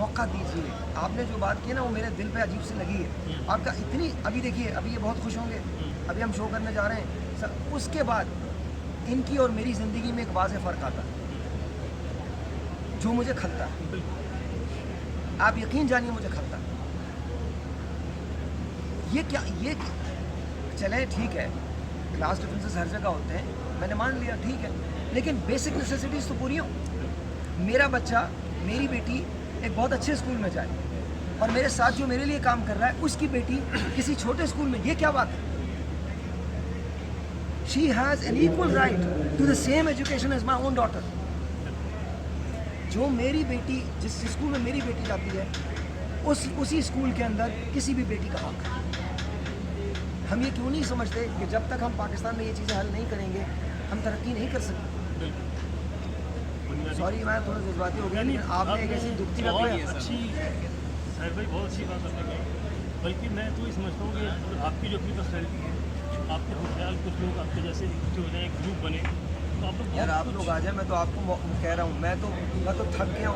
मौका दीजिए। आपने जो बात की ना वो मेरे दिल पे अजीब सी लगी है। आपका इतनी अभी देखिए, अभी ये बहुत खुश होंगे, अभी हम शो करने जा रहे हैं उसके बाद इनकी और मेरी ज़िंदगी में एक वाज़ेह फ़र्क आता है जो मुझे खलता है। आप यकीन जानिए मुझे खलता है। ये क्या, ये चले ठीक है, क्लास डिफरेंसेस हर जगह होते हैं, मैंने मान लिया ठीक है, लेकिन बेसिक नेसेसिटीज़ तो पूरी हो। मेरा बच्चा, मेरी बेटी एक बहुत अच्छे स्कूल में जाए और मेरे साथ जो मेरे लिए काम कर रहा है उसकी बेटी किसी छोटे स्कूल में, ये क्या बात है? She has an equal right to the same education as my own daughter. जो मेरी बेटी, जिस स्कूल में मेरी बेटी जाती है उसी स्कूल के अंदर किसी भी बेटी का हक है। हम ये क्यों नहीं समझते कि जब तक हम पाकिस्तान में ये चीज़ें हल नहीं करेंगे हम तरक्की नहीं कर सकते। सॉरी मैं थोड़ा जज्बाती हो गया, लेकिन आपने एक ऐसी दुखती बात अच्छी साहिर भाई, बहुत अच्छी बात आपने कही। बल्कि मैं तो ये समझता हूँ कि आपकी जो अपनी पर्सनैलिटी है, आपके हम ख्याल कुछ लोग आपके जैसे इकट्ठे हो जाए, एक ग्रुप बने, तो आप लोग यार आप लोग आ जाए, मैं तो आपको कह रहा हूँ, मैं तो थक गया हूँ।